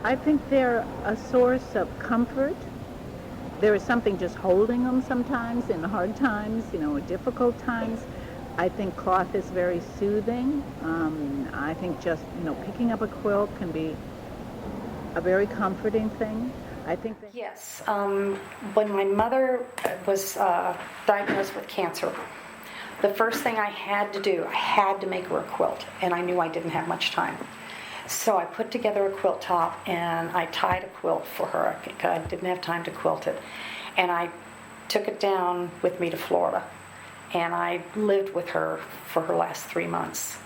I think they're a source of comfort. There is something just holding them sometimes in hard times, or difficult times. I think cloth is very soothing. I think just, picking up a quilt can be a very comforting thing. I think that... Yes. When my mother was diagnosed with cancer, the first thing I had to do, I had to make her a quilt, and I knew I didn't have much time. So I put together a quilt top, and I tied a quilt for her. I didn't have time to quilt it. And I took it down with me to Florida. And I lived with her for her last 3 months.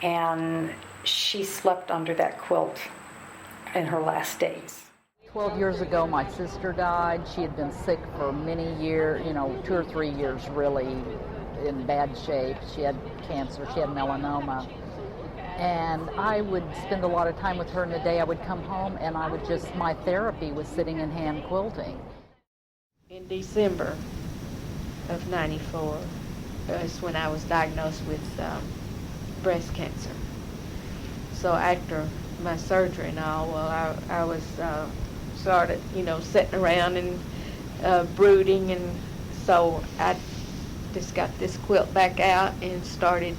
And she slept under that quilt in her last days. 12 years ago, my sister died. She had been sick for many years, 2 or 3 years really in bad shape. She had cancer, she had melanoma. And I would spend a lot of time with her in the day. I would come home and my therapy was sitting and hand quilting. In December of '94 is when I was diagnosed with breast cancer. So after my surgery and all, well, I was started, sitting around and brooding, and so I just got this quilt back out and started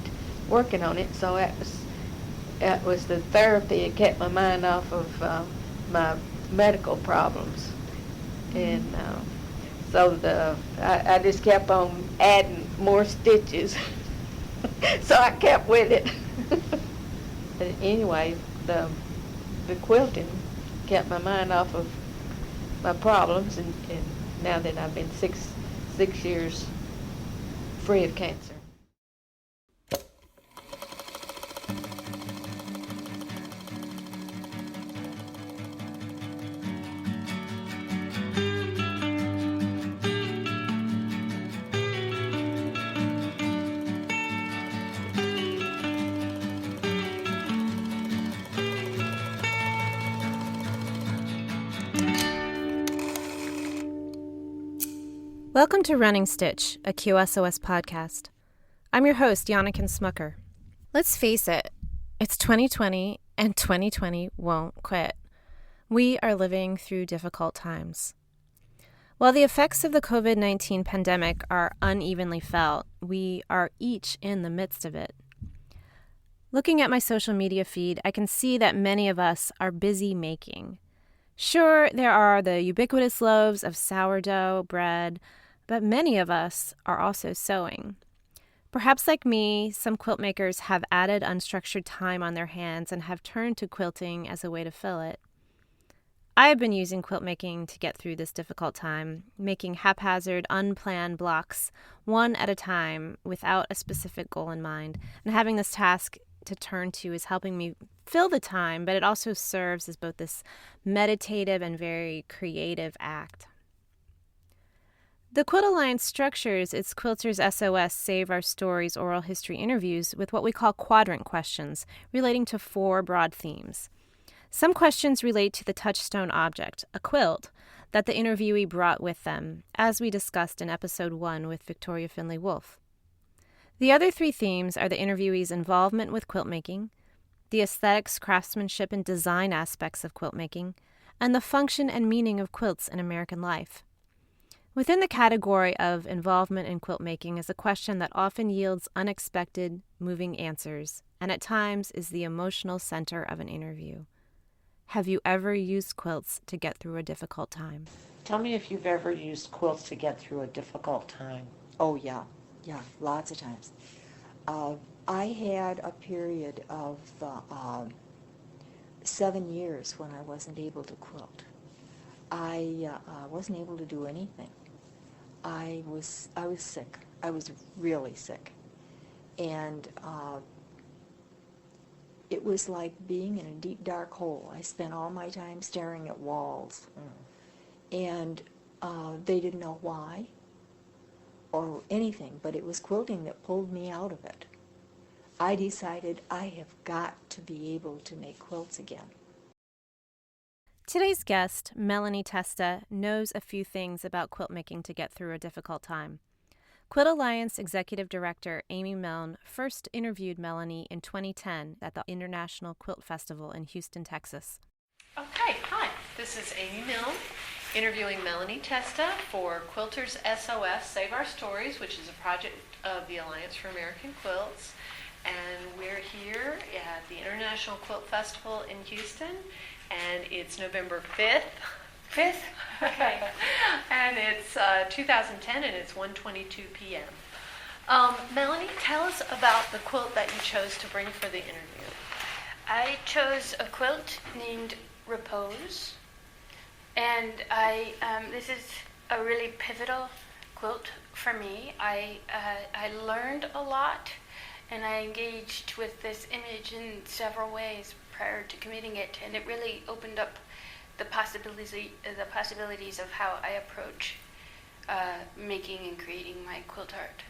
working on it. So that was the therapy that kept my mind off of my medical problems. And so I just kept on adding more stitches. So I kept with it. But anyway, the quilting kept my mind off of my problems, and now that I've been six years free of cancer. Welcome to Running Stitch, a QSOS podcast. I'm your host, Janneken Smucker. Let's face it, it's 2020, and 2020 won't quit. We are living through difficult times. While the effects of the COVID-19 pandemic are unevenly felt, we are each in the midst of it. Looking at my social media feed, I can see that many of us are busy making. Sure, there are the ubiquitous loaves of sourdough bread, but many of us are also sewing. Perhaps like me, some quilt makers have added unstructured time on their hands and have turned to quilting as a way to fill it. I have been using quilt making to get through this difficult time, making haphazard, unplanned blocks one at a time without a specific goal in mind. And having this task to turn to is helping me fill the time, but it also serves as both this meditative and very creative act. The Quilt Alliance structures its Quilters SOS Save Our Stories oral history interviews with what we call quadrant questions, relating to 4 broad themes. Some questions relate to the touchstone object, a quilt, that the interviewee brought with them, as we discussed in episode 1 with Victoria Finley Wolfe. The other 3 themes are the interviewee's involvement with quilt making, the aesthetics, craftsmanship, and design aspects of quilt making, and the function and meaning of quilts in American life. Within the category of involvement in quilt making is a question that often yields unexpected, moving answers, and at times is the emotional center of an interview. Have you ever used quilts to get through a difficult time? Tell me if you've ever used quilts to get through a difficult time. Oh, yeah, lots of times. I had a period of 7 years when I wasn't able to quilt. I wasn't able to do anything. I was sick. I was really sick. And it was like being in a deep, dark hole. I spent all my time staring at walls. And they didn't know why or anything, but it was quilting that pulled me out of it. I decided I have got to be able to make quilts again. Today's guest, Melanie Testa, knows a few things about quilt making to get through a difficult time. Quilt Alliance Executive Director Amy Milne first interviewed Melanie in 2010 at the International Quilt Festival in Houston, Texas. Okay, hi. This is Amy Milne interviewing Melanie Testa for Quilters SOS Save Our Stories, which is a project of the Alliance for American Quilts. And we're here at the International Quilt Festival in Houston, and it's November 5th. 5th? Okay. And it's 2010, and it's 1:22 p.m. Melanie, tell us about the quilt that you chose to bring for the interview. I chose a quilt named Repose, and this is a really pivotal quilt for me. I learned a lot, and I engaged with this image in several ways prior to committing it, and it really opened up the possibilities of how I approach making and creating my quilt art.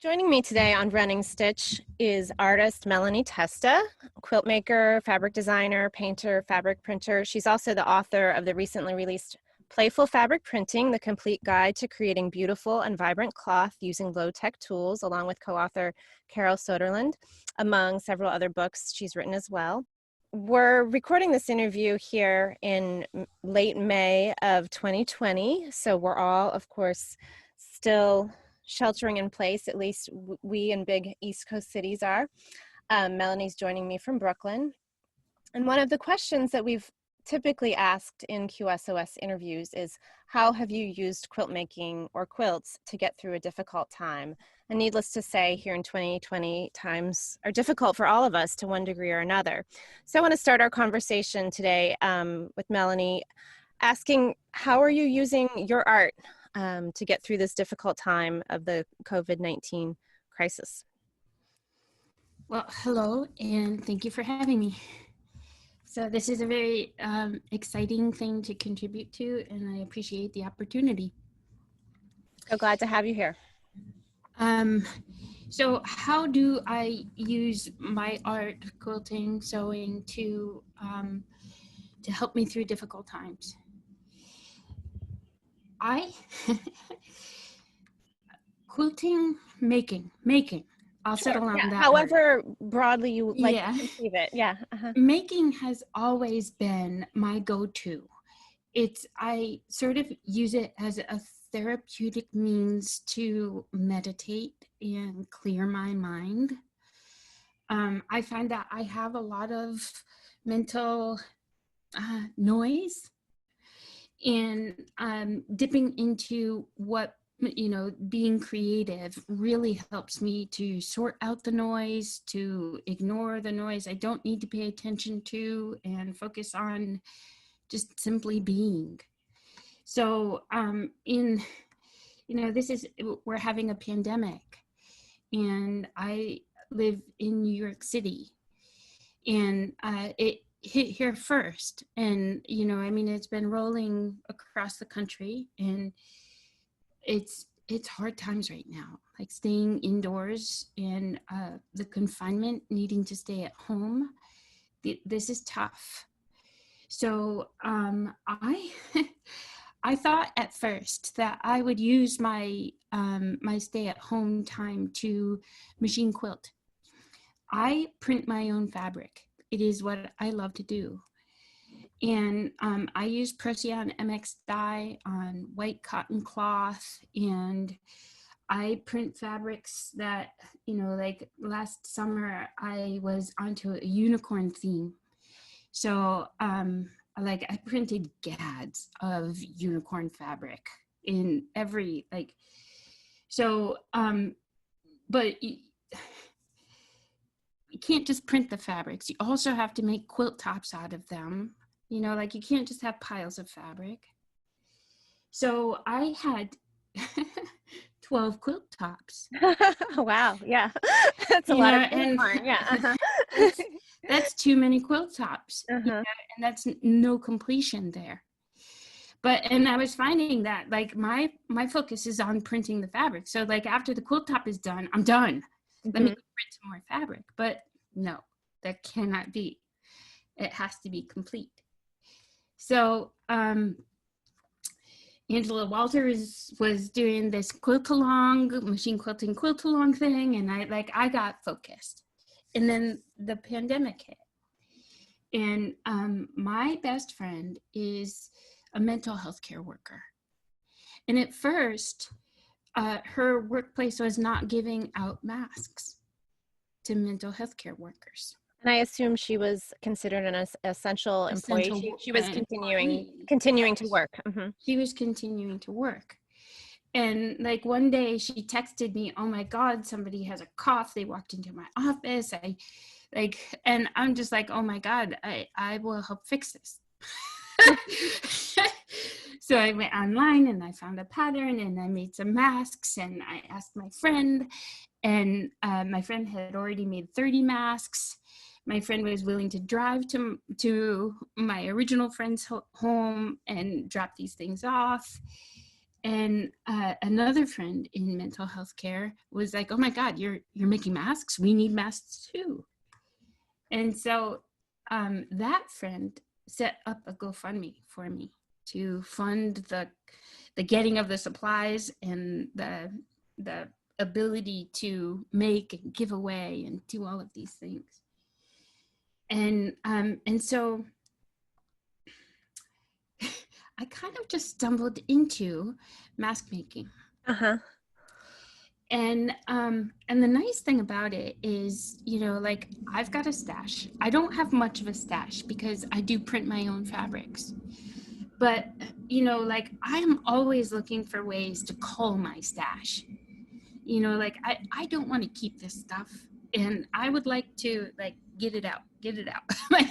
Joining me today on Running Stitch is artist Melanie Testa, quilt maker, fabric designer, painter, fabric printer. She's also the author of the recently released Playful Fabric Printing, the complete guide to creating beautiful and vibrant cloth using low-tech tools, along with co-author Carol Soderlund, among several other books she's written as well. We're recording this interview here in late May of 2020, so we're all, of course, still sheltering in place, at least we in big East Coast cities are. Melanie's joining me from Brooklyn. And one of the questions that we've typically asked in QSOS interviews is, how have you used quilt making or quilts to get through a difficult time? And needless to say, here in 2020, times are difficult for all of us to one degree or another. So I want to start our conversation today with Melanie, asking, how are you using your art to get through this difficult time of the COVID-19 crisis? Well, hello, and thank you for having me. So this is a very exciting thing to contribute to, and I appreciate the opportunity. So glad to have you here. So how do I use my art, quilting, sewing to help me through difficult times? Quilting, making. I'll settle on that. However broadly you like to conceive it. Yeah. Making has always been my go-to. I sort of use it as a therapeutic means to meditate and clear my mind. I find that I have a lot of mental noise, and dipping into what, being creative really helps me to sort out the noise, to ignore the noise I don't need to pay attention to, and focus on just simply being. So we're having a pandemic, and I live in New York City, and it hit here first, and it's been rolling across the country, and it's hard times right now, like staying indoors and the confinement, needing to stay at home. This is tough. So I thought at first that I would use my my stay-at-home time to machine quilt. I print my own fabric. It is what I love to do. And I use Procyon MX dye on white cotton cloth, and I print fabrics that, like last summer I was onto a unicorn theme. So I printed gads of unicorn fabric in every, but you can't just print the fabrics. You also have to make quilt tops out of them. You can't just have piles of fabric. So I had 12 quilt tops. Wow, yeah. That's a lot of unicorn, yeah. That's too many quilt tops, and that's no completion there. And I was finding that my focus is on printing the fabric. So after the quilt top is done, I'm done. Let me print some more fabric. But no, that cannot be. It has to be complete. So Angela Walter was doing this quilt along, machine quilting quilt along thing, and I got focused. And then the pandemic hit. And my best friend is a mental health care worker. And at first, her workplace was not giving out masks to mental health care workers. And I assume she was considered an essential employee. Essential She was employee. continuing Yes. to work. Mm-hmm. She was continuing to work. And like one day she texted me, "Oh my God, somebody has a cough. They walked into my office." And I'm just like, "Oh my God, I will help fix this." So I went online and I found a pattern and I made some masks and I asked my friend, and my friend had already made 30 masks. My friend was willing to drive to my original friend's home and drop these things off. And another friend in mental health care was like, "Oh my God, you're making masks? We need masks too." And so that friend set up a GoFundMe for me to fund the getting of the supplies and the ability to make and give away and do all of these things. And so I kind of just stumbled into mask making. Uh-huh. And the nice thing about it is, you know, like I've got a stash. I don't have much of a stash because I do print my own fabrics. But, you know, like I am always looking for ways to cull my stash. You know, like I don't want to keep this stuff, and I would like to like get it out, like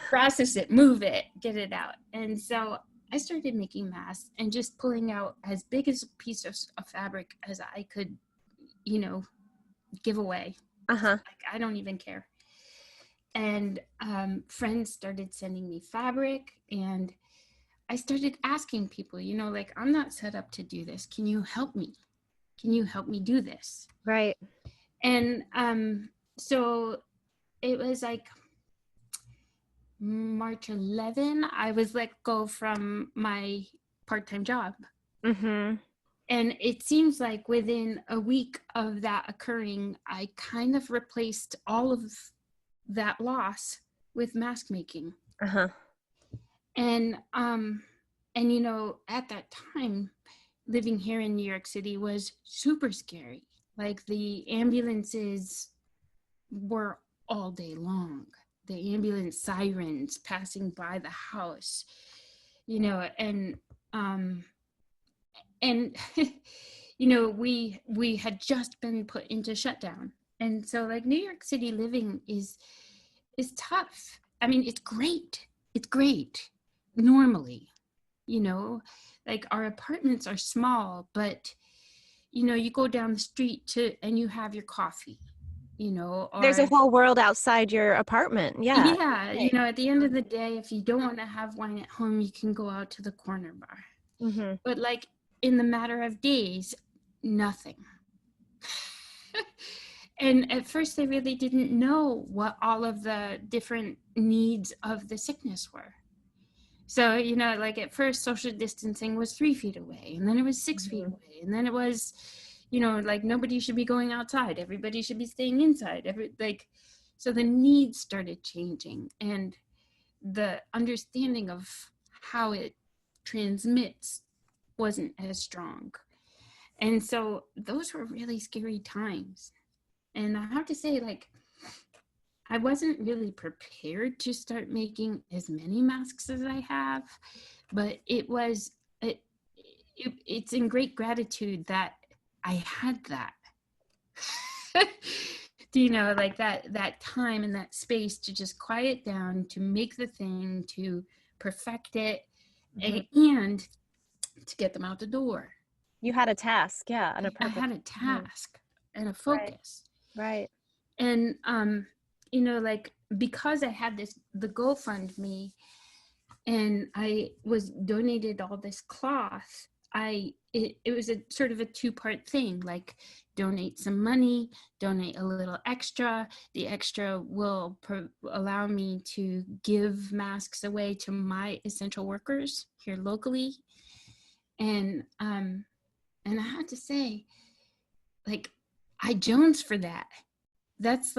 process it, move it, get it out. And so I started making masks and just pulling out as big as a piece of fabric as I could, you know, give away. Like, I don't even care. And friends started sending me fabric, and I started asking people, you know, like, "I'm not set up to do this. Can you help me? Can you help me do this?" Right. And so it was like March 11, I was let go from my part-time job. Mm-hmm. And it seems like within a week of that occurring, I kind of replaced all of that loss with mask making. Uh-huh. And you know, at that time, living here in New York City was super scary. Like the ambulances were all day long. The ambulance sirens passing by the house, you know, and you know, we had just been put into shutdown. And so like New York City living is tough. I mean, it's great. It's great normally, you know, like our apartments are small, but you know, you go down the street and you have your coffee, you know, or There's a whole world outside your apartment. Yeah. yeah, you know, at the end of the day, if you don't want to have wine at home, you can go out to the corner bar. Mm-hmm. But like in the matter of days, nothing. And at first they really didn't know what all of the different needs of the sickness were. So, you know, like at first social distancing was 3 feet away, and then it was 6 feet away, and then it was, you know, like nobody should be going outside. Everybody should be staying inside. So the needs started changing, and the understanding of how it transmits wasn't as strong. And so those were really scary times. And I have to say, like, I wasn't really prepared to start making as many masks as I have, but it's in great gratitude that I had that. You know, like that time and that space to just quiet down, to make the thing, to perfect it, and to get them out the door. You had a task, yeah, and a purpose. I had a task and a focus. Right. And you know, like because I had the GoFundMe, and I was donated all this cloth, it was a sort of a two-part thing, like donate some money, donate a little extra. The extra will allow me to give masks away to my essential workers here locally. And I have to say, like, I jones for that. That's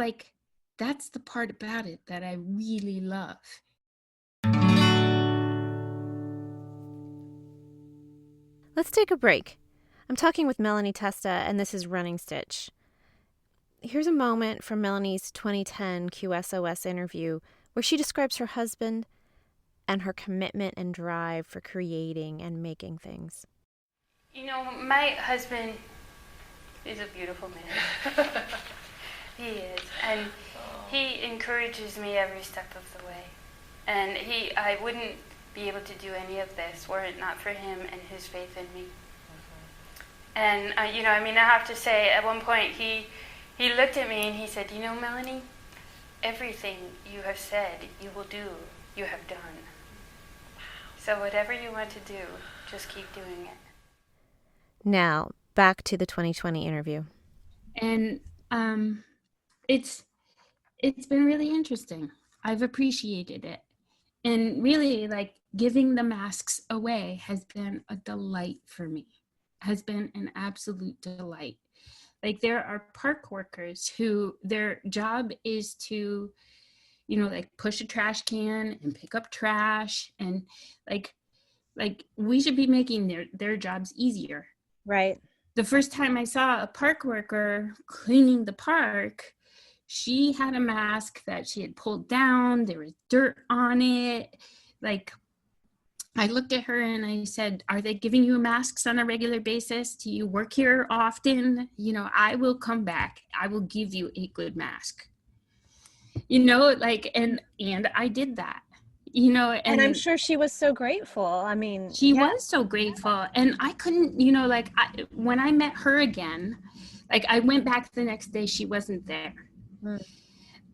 that's the part about it that I really love. Let's take a break. I'm talking with Melanie Testa, and this is Running Stitch. Here's a moment from Melanie's 2010 QSOS interview where she describes her husband and her commitment and drive for creating and making things. You know, my husband is a beautiful man. He is. And he encourages me every step of the way. And I wouldn't be able to do any of this were it not for him and his faith in me. And, I have to say, at one point, he looked at me and he said, Melanie, everything you have said you will do, you have done. So whatever you want to do, just keep doing it. Now, back to the 2020 interview. And it's been really interesting. I've appreciated it. And really, like, giving the masks away has been a delight for me, has been an absolute delight. Like, there are park workers who their job is to, push a trash can and pick up trash, and like we should be making their jobs easier. Right. The first time I saw a park worker cleaning the park, she had a mask that she had pulled down. There was dirt on it. Like, I looked at her and I said, are they giving you masks on a regular basis? Do you work here often? I will come back. I will give you a good mask. And I did that. And I'm sure she was so grateful. I mean, she was so grateful. And I couldn't, when I met her again, like, I went back the next day, she wasn't there. Mm.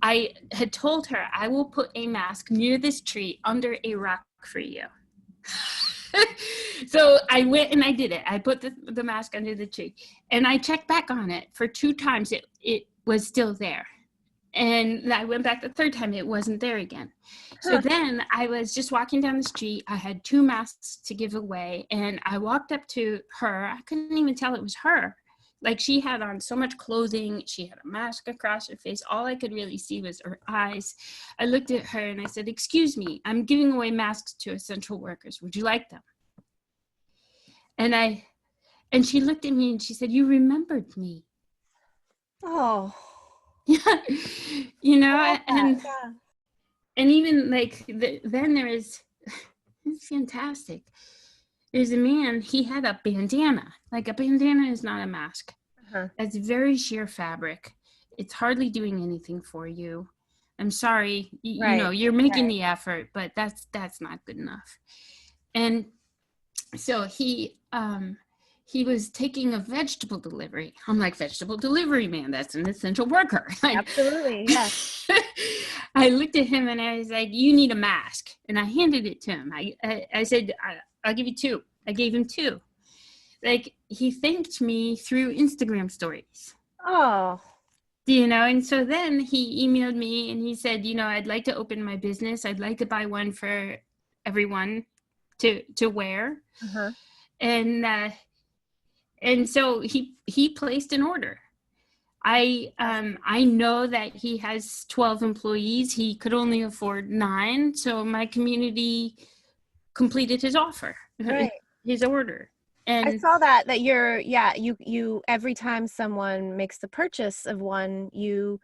I had told her, I will put a mask near this tree under a rock for you. So I went and I did it. I put the mask under the tree, and I checked back on it for 2 times. It was still there. And I went back the 3rd time, it wasn't there again. So then I was just walking down the street. I had 2 masks to give away, and I walked up to her. I couldn't even tell it was her. Like, she had on so much clothing. She had a mask across her face. All I could really see was her eyes. I looked at her and I said, excuse me, I'm giving away masks to essential workers. Would you like them? And she looked at me and she said, you remembered me. Oh. And even like, then there is, it's fantastic. There's a man, he had a bandana. Like, a bandana is not a mask. That's very sheer fabric. It's hardly doing anything for you. I'm sorry, you're making the effort, but that's not good enough. And so he was taking a vegetable delivery. I'm like, vegetable delivery, man, that's an essential worker. Like, absolutely, yeah. I looked at him and I was like, you need a mask. And I handed it to him. I said, I'll give you 2. I gave him 2. Like, he thanked me through Instagram stories. Oh. And so then he emailed me and he said, I'd like to open my business. I'd like to buy one for everyone to wear. Uh-huh. And so he placed an order. I know that he has 12 employees. He could only afford 9. So my community completed his offer, his order. And I saw that you every time someone makes the purchase of one, you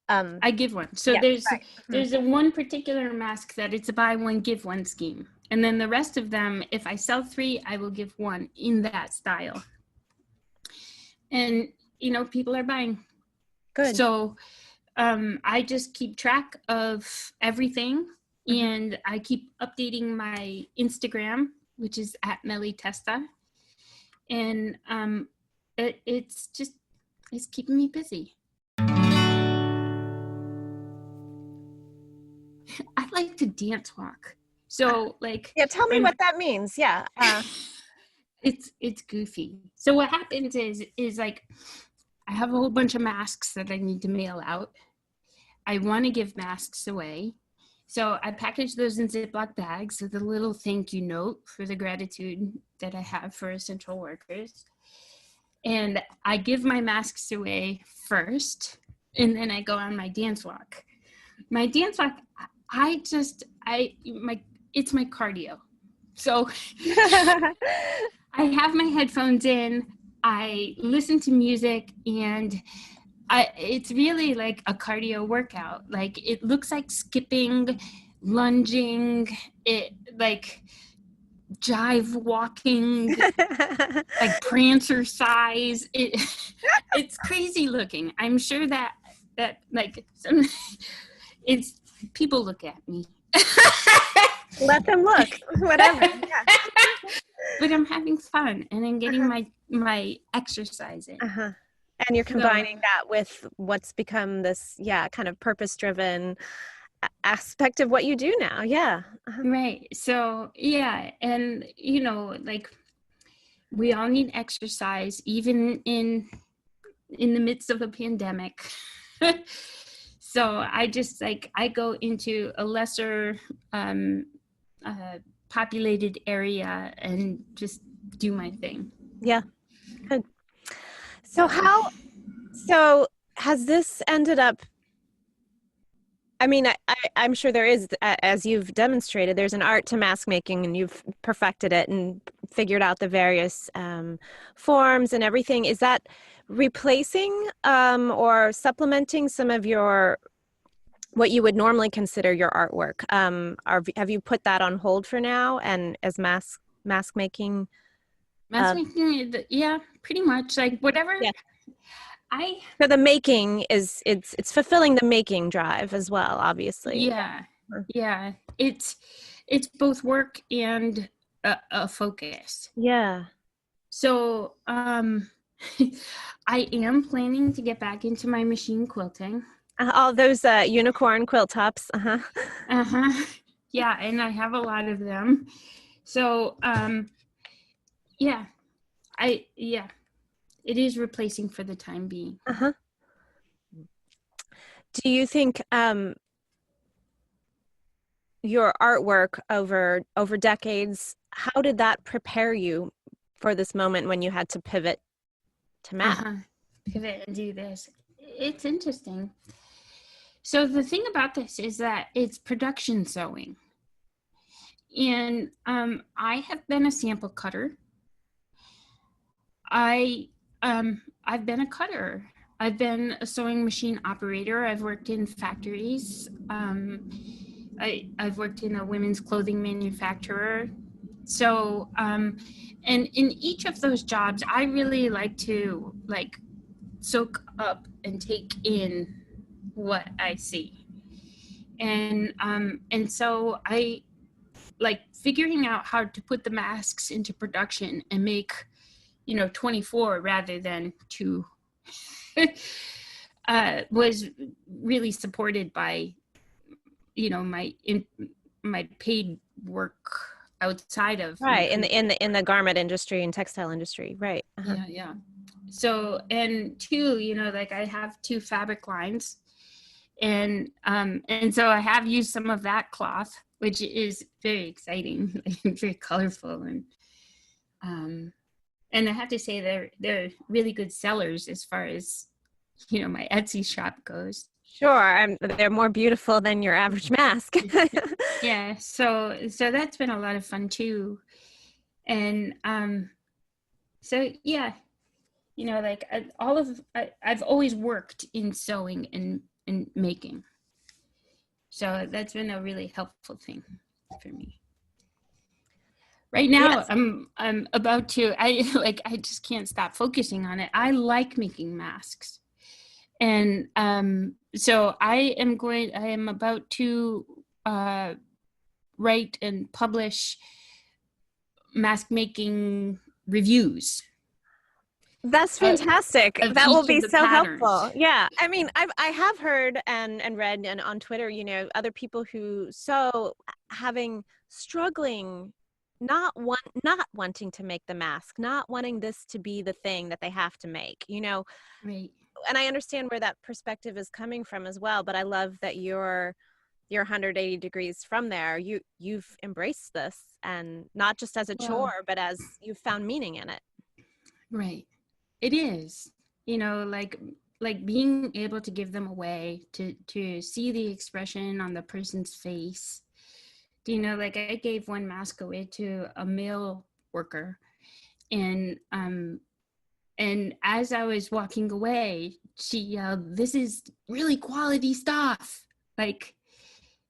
I give one. So there's a one particular mask that it's a buy one give one scheme, and then the rest of them, if I sell 3, I will give 1 in that style. And people are buying. Good. So I just keep track of everything, and I keep updating my Instagram, which is at Melanie Testa. And it's keeping me busy. I like to dance walk. So tell me what that means. Yeah. It's goofy. So what happens is like, I have a whole bunch of masks that I need to mail out. I want to give masks away. So I package those in Ziploc bags with a little thank you note for the gratitude that I have for essential workers. And I give my masks away first. and then I go on my dance walk. My dance walk, it's my cardio. So I have my headphones in, I listen to music, and it's really like a cardio workout. Like it looks like skipping, lunging, it like jive walking, like prancer size. It's crazy looking. I'm sure that like it's people look at me. Let them look, whatever. Yeah. But I'm having fun and I'm getting my exercise in. And you're combining that with what's become this, kind of purpose-driven aspect of what you do now. Yeah. Right. So, and like we all need exercise, even in the midst of a pandemic. So I just I go into a lesser populated area and just do my thing. Yeah. Good. So has this ended up, I mean, I'm sure there is, as you've demonstrated, there's an art to mask making, and you've perfected it and figured out the various forms and everything. Is that replacing or supplementing some of what you would normally consider your artwork? Have you put that on hold for now, and as mask making? Mask making, pretty much, like whatever. Yeah. So the making it's fulfilling the making drive as well, obviously. Yeah. It's both work and a focus. Yeah. So I am planning to get back into my machine quilting. All those unicorn quilt tops. Yeah, and I have a lot of them. So it is replacing for the time being. Do you think your artwork over decades, how did that prepare you for this moment when you had to pivot to math? Pivot and do this. It's interesting. So the thing about this is that it's production sewing. And I have been a sample cutter. I've been a cutter. I've been a sewing machine operator. I've worked in factories. I've worked in a women's clothing manufacturer. So, and in each of those jobs, I really like to soak up and take in what I see. And so I like figuring out how to put the masks into production and make 24 rather than 2 was really supported by my paid work outside of in the garment industry and textile industry, right? Yeah. So, and 2, I have 2 fabric lines, and so I have used some of that cloth, which is very exciting, very colorful, and I have to say they're really good sellers as far as my Etsy shop goes. Sure, they're more beautiful than your average mask. Yeah, so that's been a lot of fun too, and so yeah, I've always worked in sewing and making, so that's been a really helpful thing for me. Right now, yes. I'm about to. I just can't stop focusing on it. I like making masks, and so I am about to write and publish mask making reviews. That's fantastic. That will be so patterns. Helpful. Yeah. I mean, I have heard and read and on Twitter, other people who sew struggling, not wanting to make the mask, not wanting this to be the thing that they have to make, Right. And I understand where that perspective is coming from as well, but I love that you're 180 degrees from there. You've embraced this, and not just as a chore, but as you've found meaning in it. Right. It is, like like being able to give them away, to see the expression on the person's face. Do you know, like I gave one mask away to a male worker, and as I was walking away, she yelled, "This is really quality stuff." Like,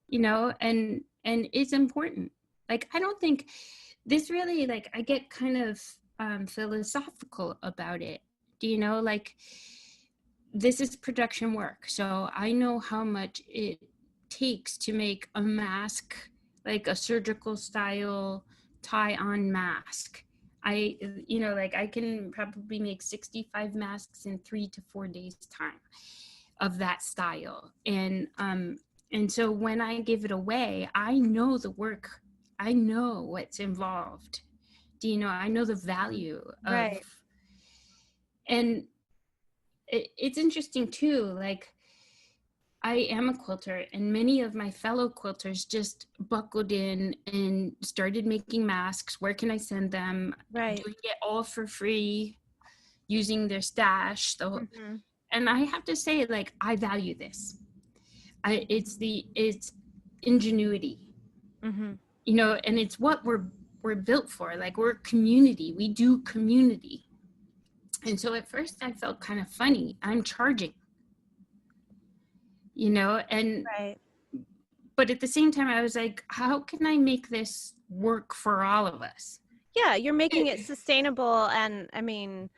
you know, and it's important. Like, I don't think this really, like, I get kind of philosophical about it. Do you know, like, this is production work. So I know how much it takes to make a mask, like a surgical style tie-on mask. You know, like I can probably make 65 masks in 3 to 4 days time of that style. And so when I give it away, I know the work, I know what's involved. Do you know, I know the value of, Right. and it's interesting too, like I am a quilter, and many of my fellow quilters just buckled in and started making masks. Where can I send them? Right. Doing it all for free, using their stash. Mm-hmm. And I have to say, like, I value this. It's ingenuity, Mm-hmm. you know, and it's what we're built for. Like, we're community. We do community. And so at first I felt kind of funny. I'm charging, you know, and Right. but at the same time I was like, how can I make this work for all of us? Yeah, you're making it sustainable, and I mean,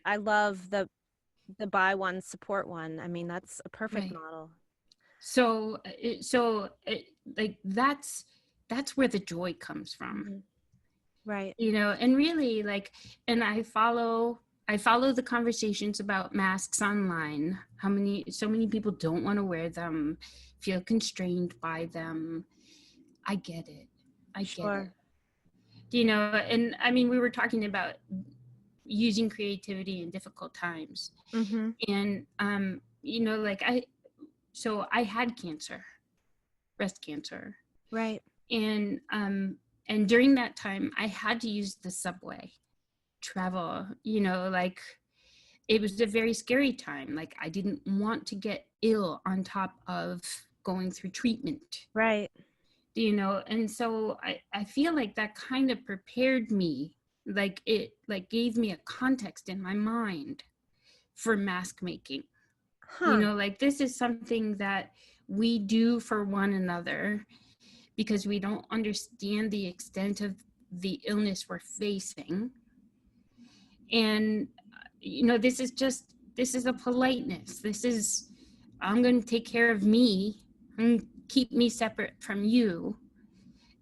I love the buy one, support one. I mean, that's a perfect Right. model. So like that's where the joy comes from. Mm-hmm. Right. You know, and really, like, and I follow the conversations about masks online. So many people don't want to wear them, feel constrained by them. I get it. Get it. You know, and I mean, we were talking about using creativity in difficult times. Mm-hmm. And you know, like I had cancer, breast cancer. Right. And during that time I had to use the subway, travel, you know, like it was a very scary time. Like I didn't want to get ill on top of going through treatment. Right. You know, and so I feel like that kind of prepared me, like it like gave me a context in my mind for mask making. You know, like this is something that we do for one another because we don't understand the extent of the illness we're facing. And, you know, this is a politeness. This is, I'm going to take care of me and keep me separate from you,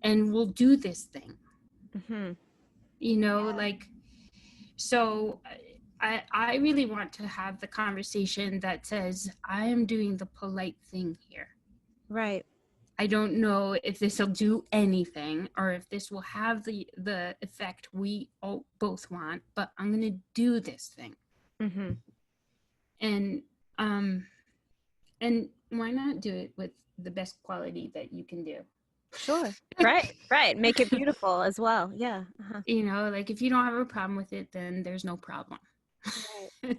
and we'll do this thing. Mm-hmm. You know, like, so I really want to have the conversation that says, I am doing the polite thing here. Right. I don't know if this will do anything or if this will have the effect we all both want, but I'm going to do this thing. Mm-hmm. And why not do it with the best quality that you can do? Sure. Right. Make it beautiful as well. Yeah. Uh-huh. You know, like if you don't have a problem with it, then there's no problem. Right.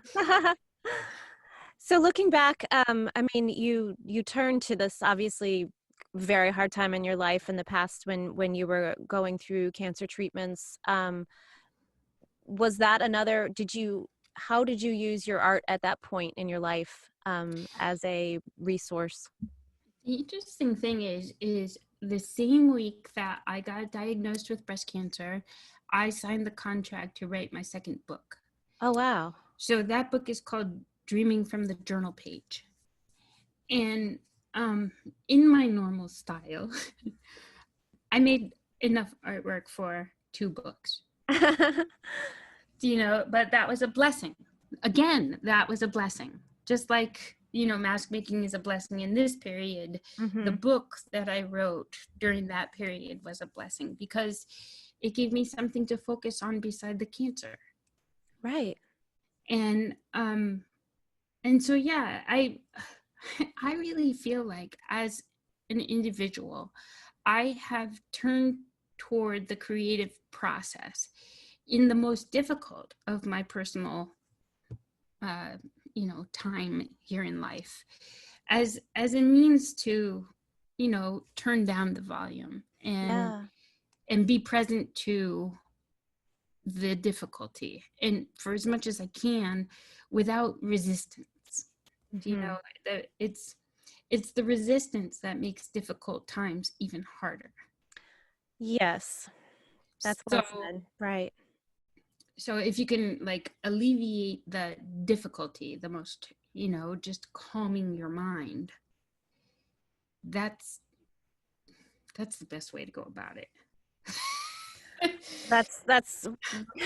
So looking back, I mean, you turned to this obviously very hard time in your life in the past when you were going through cancer treatments. Was that another, how did you use your art at that point in your life as a resource? The interesting thing is the same week that I got diagnosed with breast cancer, I signed the contract to write my second book. Oh, wow. So that book is called Dreaming from the Journal Page. And in my normal style, I made enough artwork for 2 books. You know, but that was a blessing. Again, that was a blessing. Just like, you know, mask making is a blessing in this period. Mm-hmm. The book that I wrote during that period was a blessing because it gave me something to focus on beside the cancer. Right. And so, yeah, I really feel like as an individual, I have turned toward the creative process in the most difficult of my personal time here in life as a means to, turn down the volume and be present to the difficulty, and for as much as I can without resistance. It's the resistance that makes difficult times even harder. Yes, that's well said. Right. So if you can alleviate the difficulty the most, just calming your mind, that's the best way to go about it. That's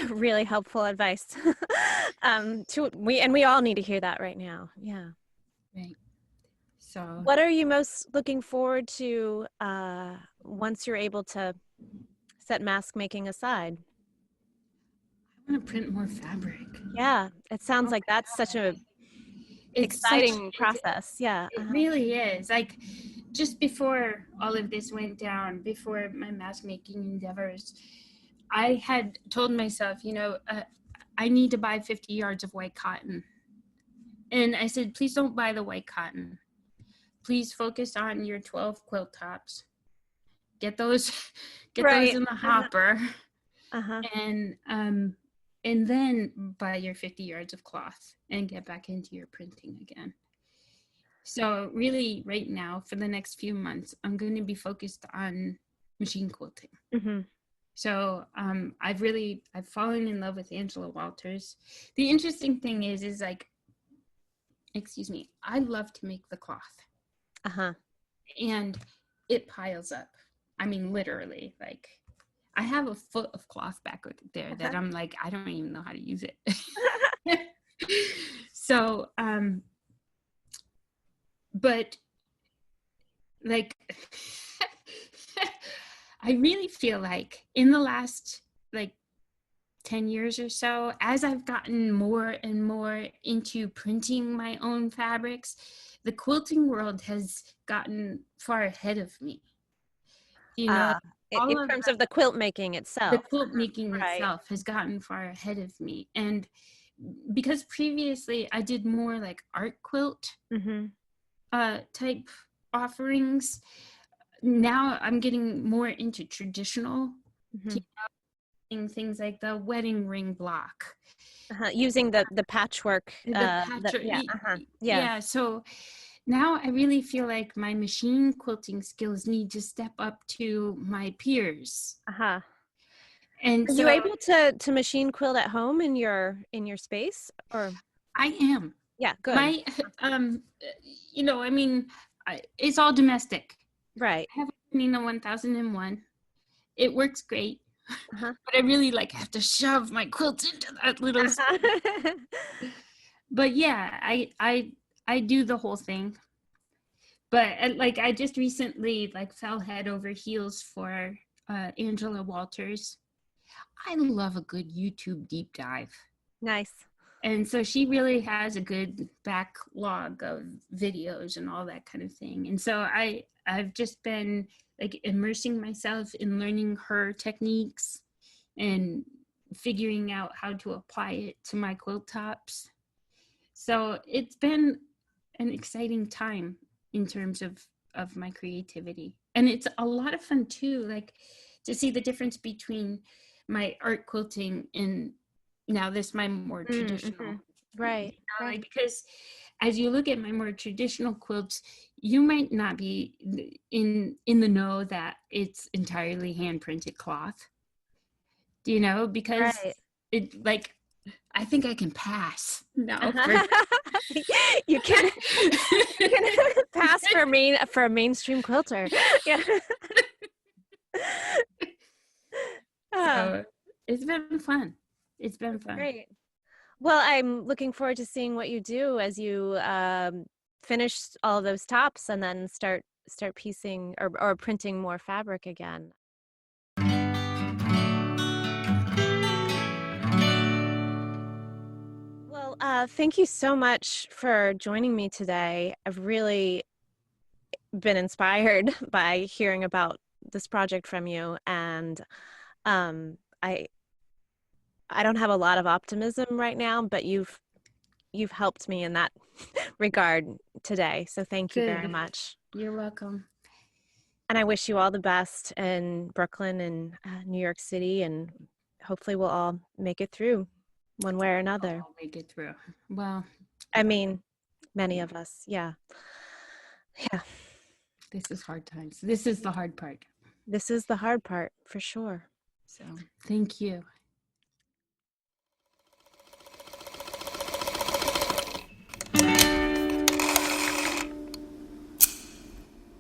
really helpful advice. We all need to hear that right now. Yeah. Right. So what are you most looking forward to once you're able to set mask making aside? I want to print more fabric. Yeah, it sounds like that's such a exciting process. Yeah. It really is. Just before all of this went down, before my mask making endeavors, I had told myself, I need to buy 50 yards of white cotton. And I said, please don't buy the white cotton. Please focus on your 12 quilt tops. Get those in the hopper. And then buy your 50 yards of cloth and get back into your printing again. So really right now, for the next few months, I'm going to be focused on machine quilting. Mm-hmm. So I've fallen in love with Angela Walters. The interesting thing is I love to make the cloth. And it piles up. I mean, literally, I have a foot of cloth back there that I'm I don't even know how to use it. So, but I really feel like in the last 10 years or so, as I've gotten more and more into printing my own fabrics, the quilting world has gotten far ahead of me. In terms of the quilt making itself. The quilt making itself has gotten far ahead of me. And because previously I did more art quilt type offerings, now I'm getting more into traditional things like the wedding ring block. Using the patchwork. So now I really feel like my machine quilting skills need to step up to my peers. And are you able to machine quilt at home in your space? Or I am. Yeah, good. My it's all domestic. Right. I have a Nina 1001. It works great. But I really have to shove my quilt into that little But yeah, I do the whole thing. But I just recently fell head over heels for Angela Walters. I love a good YouTube deep dive. Nice. And so she really has a good backlog of videos and all that kind of thing. And so I've just been immersing myself in learning her techniques and figuring out how to apply it to my quilt tops. So it's been an exciting time in terms of my creativity. And it's a lot of fun too, to see the difference between my art quilting and now my more traditional. Right. Because as you look at my more traditional quilts, you might not be in the know that it's entirely hand printed cloth, because it I think I can pass now. You can pass for a mainstream quilter. Yeah. So it's been fun. It's been fun. Great. Well, I'm looking forward to seeing what you do as you finish all of those tops and then start piecing or printing more fabric again. Well, thank you so much for joining me today. I've really been inspired by hearing about this project from you, and I don't have a lot of optimism right now, but you've you've helped me in that regard today. So thank you very Good. much. You're welcome. And I wish you all the best in Brooklyn and New York City, and hopefully we'll all make it through one way or another. I'll make it through. Well, I mean, many of us. Yeah. Yeah. this is hard times. This is the hard part. This is the hard part for sure. So thank you.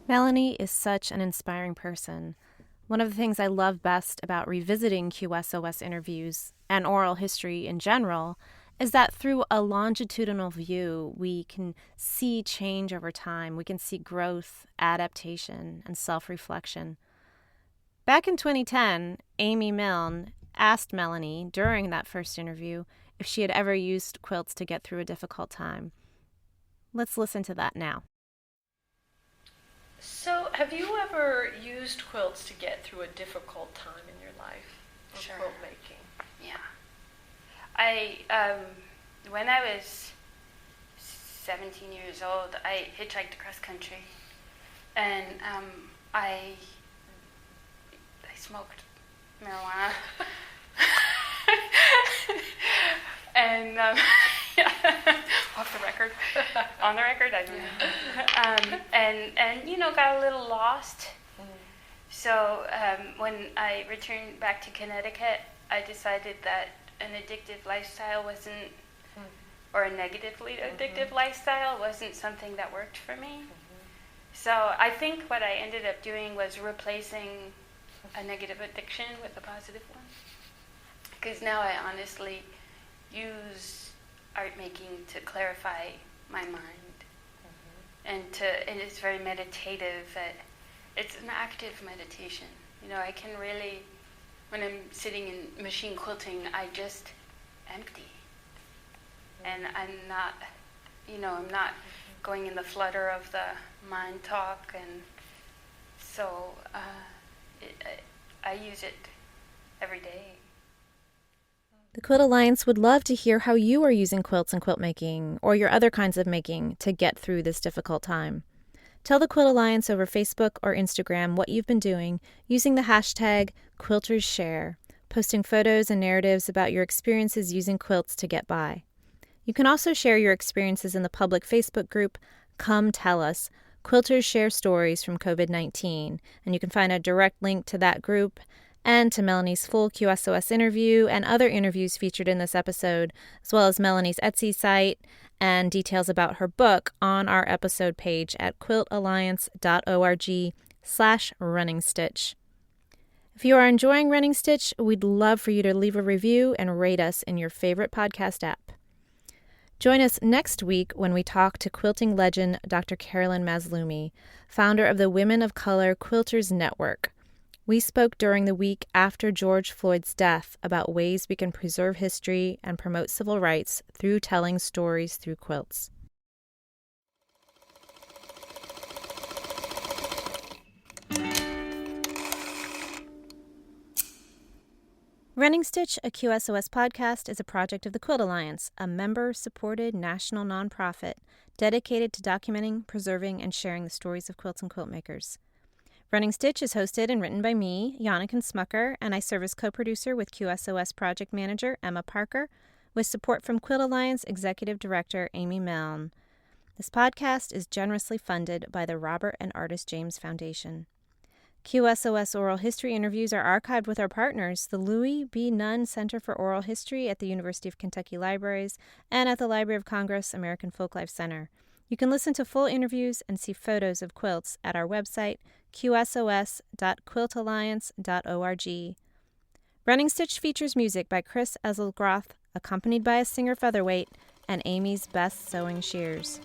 Melanie is such an inspiring person. One of the things I love best about revisiting QSOS interviews and oral history in general is that through a longitudinal view, we can see change over time. We can see growth, adaptation, and self-reflection. Back in 2010, Amy Milne asked Melanie during that first interview if she had ever used quilts to get through a difficult time. Let's listen to that now. So, have you ever used quilts to get through a difficult time in your life? Sure. Quilt making. Yeah. When I was 17 years old, I hitchhiked across country, and I smoked marijuana, and off the record, on the record, I don't know, and got a little lost. So when I returned back to Connecticut, I decided that an addictive lifestyle wasn't, or a negatively addictive lifestyle wasn't something that worked for me. So I think what I ended up doing was replacing a negative addiction with a positive one. Because now I honestly use art making to clarify my mind, and it's very meditative. It's an active meditation. I can really, when I'm sitting in machine quilting, I just empty. And I'm not, I'm not going in the flutter of the mind talk, and so I use it every day. The Quilt Alliance would love to hear how you are using quilts and quilt making, or your other kinds of making, to get through this difficult time. Tell the Quilt Alliance over Facebook or Instagram what you've been doing using the hashtag QuiltersShare, posting photos and narratives about your experiences using quilts to get by. You can also share your experiences in the public Facebook group, Come Tell Us, Quilters Share Stories from COVID-19, and you can find a direct link to that group and to Melanie's full QSOS interview and other interviews featured in this episode, as well as Melanie's Etsy site and details about her book on our episode page at quiltalliance.org/Running Stitch. If you are enjoying Running Stitch, we'd love for you to leave a review and rate us in your favorite podcast app. Join us next week when we talk to quilting legend Dr. Carolyn Mazlumi, founder of the Women of Color Quilters Network. We spoke during the week after George Floyd's death about ways we can preserve history and promote civil rights through telling stories through quilts. Running Stitch, a QSOS podcast, is a project of the Quilt Alliance, a member-supported national nonprofit dedicated to documenting, preserving, and sharing the stories of quilts and quilt makers. Running Stitch is hosted and written by me, Janneken Smucker, and I serve as co-producer with QSOS project manager Emma Parker, with support from Quilt Alliance executive director Amy Milne. This podcast is generously funded by the Robert and Artist James Foundation. QSOS oral history interviews are archived with our partners, the Louis B. Nunn Center for Oral History at the University of Kentucky Libraries and at the Library of Congress American Folklife Center. You can listen to full interviews and see photos of quilts at our website, qsos.quiltalliance.org. Running Stitch features music by Chris Eselgroth, accompanied by a singer featherweight, and Amy's Best Sewing Shears.